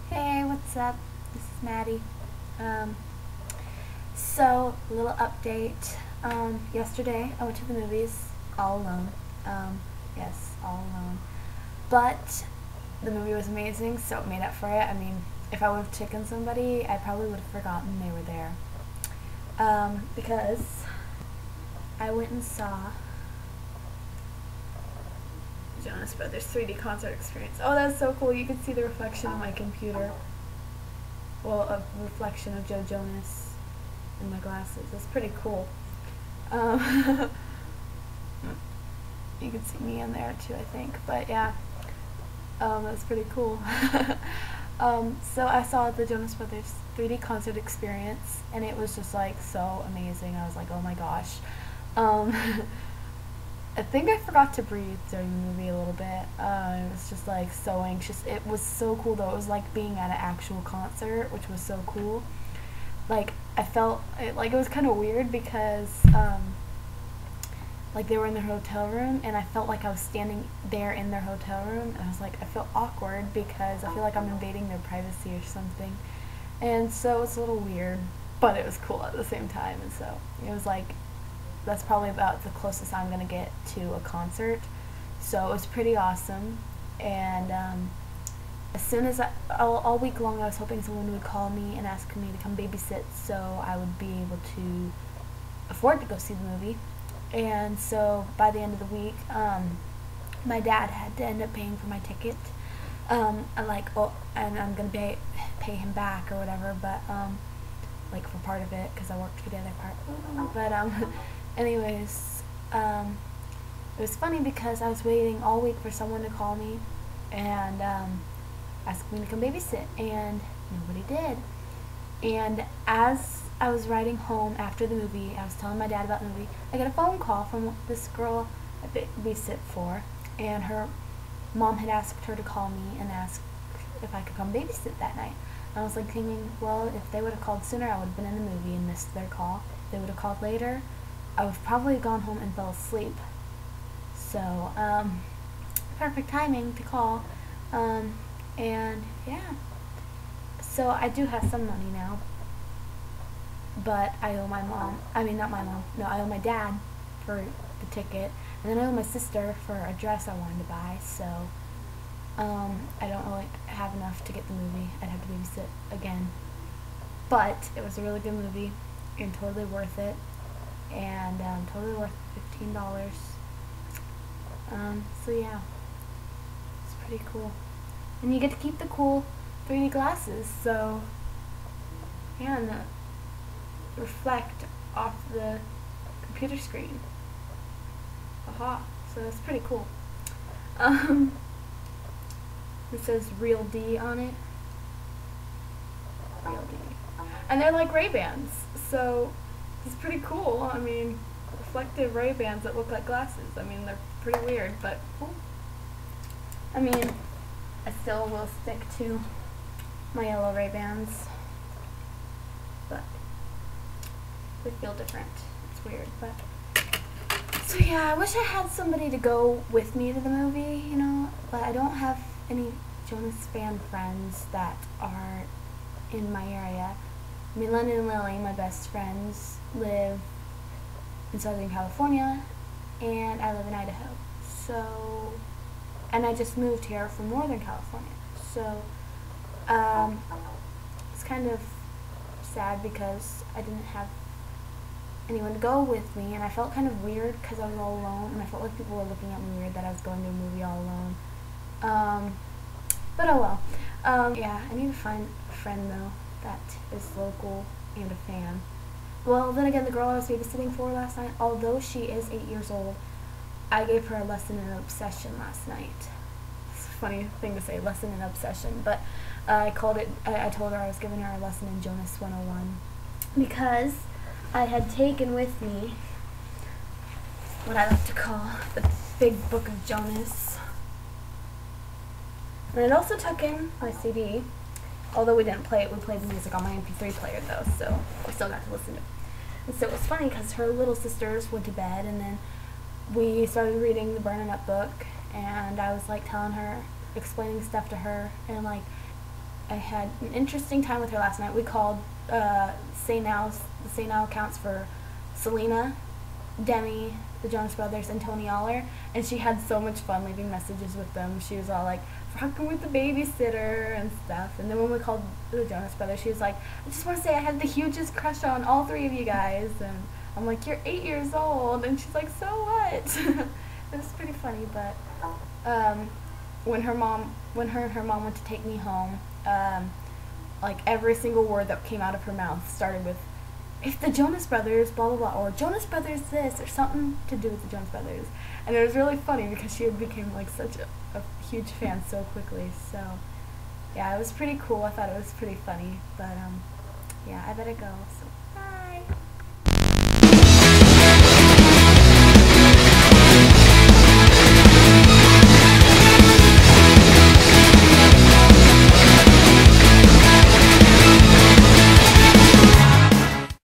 Hey, what's up? This is Maddie. Um, so, a little update. Yesterday I went to the movies all alone. Yes, all alone. But the movie was amazing, so it made up for it. I mean, if I would have taken somebody, I probably would have forgotten they were there. Because I went and saw Jonas Brothers 3D concert experience. Oh, that's so cool. You could see the reflection on my computer. Well, a reflection of Joe Jonas in my glasses. That's pretty cool. Um, you can see me in there too, I think. But yeah, that's pretty cool. So I saw the Jonas Brothers 3D concert experience, and it was just like so amazing. I was like, oh my gosh. Um, I think I forgot to breathe during the movie a little bit. It was just like so anxious. It was so cool though. It was like being at an actual concert, which was so cool. Like I felt like it was kind of weird because like they were in their hotel room, and I felt like I was standing there in their hotel room, and I was like I felt awkward because I feel like I'm invading their privacy or something, and so it's a little weird, but it was cool at the same time, and so it was like that's probably about the closest I'm gonna get to a concert. So it was pretty awesome, and as soon as all week long I was hoping someone would call me and ask me to come babysit so I would be able to afford to go see the movie. And so by the end of the week, my dad had to end up paying for my ticket. And I'm gonna pay him back or whatever, but like for part of it because I worked for the other part. But anyways, it was funny because I was waiting all week for someone to call me and ask me to come babysit, and nobody did. And as I was riding home after the movie, I was telling my dad about the movie, I got a phone call from this girl I babysit for, and her mom had asked her to call me and ask if I could come babysit that night. And I was like thinking, well, if they would have called sooner, I would have been in the movie and missed their call. If they would have called later, I would have probably gone home and fell asleep. So, perfect timing to call. And yeah. So I do have some money now, but I owe my mom, I mean not my mom, no, I owe my dad for the ticket, and then I owe my sister for a dress I wanted to buy, so I don't really have enough to get the movie. I'd have to babysit again. But it was a really good movie and totally worth it, and totally worth $15. So yeah, it's pretty cool. And you get to keep the cool 3D glasses, so yeah, and reflect off the computer screen. Aha, so that's pretty cool. It says Real D on it. Real D. And they're like Ray-Bans, so it's pretty cool. I mean, reflective Ray-Bans that look like glasses. I mean, they're pretty weird, but cool. I mean, I still will stick to my yellow Ray-Bans, but they feel different. It's weird, but so yeah, I wish I had somebody to go with me to the movie, you know, but I don't have any Jonas fan friends that are in my area. I mean, London and Lily, my best friends, live in Southern California, and I live in Idaho. So, and I just moved here from Northern California. So, it's kind of sad because I didn't have anyone to go with me, and I felt kind of weird because I was all alone, and I felt like people were looking at me weird that I was going to a movie all alone. But oh well. Yeah, I need to find a friend though that is local and a fan. Well, then again, the girl I was babysitting for last night, although she is 8 years old, I gave her a lesson in obsession last night. It's a funny thing to say, lesson in obsession, but I told her I was giving her a lesson in Jonas 101 because I had taken with me what I like to call the big book of Jonas. And I'd also took in my CD, although we didn't play it. We played the music on my MP3 player though, so we still got to listen to it. And so it was funny because her little sisters went to bed, and then we started reading the Burning Up book, and I was like telling her, explaining stuff to her, and like I had an interesting time with her last night. We called Say Now's the Say Now accounts for Selena, Demi, the Jonas Brothers, and Tony Aller, and she had so much fun leaving messages with them. She was all like, "Rocking with the babysitter" and stuff. And then when we called the Jonas Brothers, she was like, "I just want to say I had the hugest crush on all three of you guys." And I'm like, "You're 8 years old," and she's like, "So what?" It was pretty funny, but when her and her mom went to take me home, like every single word that came out of her mouth started with, "If the Jonas Brothers, blah blah blah," or "Jonas Brothers this," or something to do with the Jonas Brothers. And it was really funny because she had become like such a huge fan so quickly. So yeah, it was pretty cool. I thought it was pretty funny, but yeah, I better go. So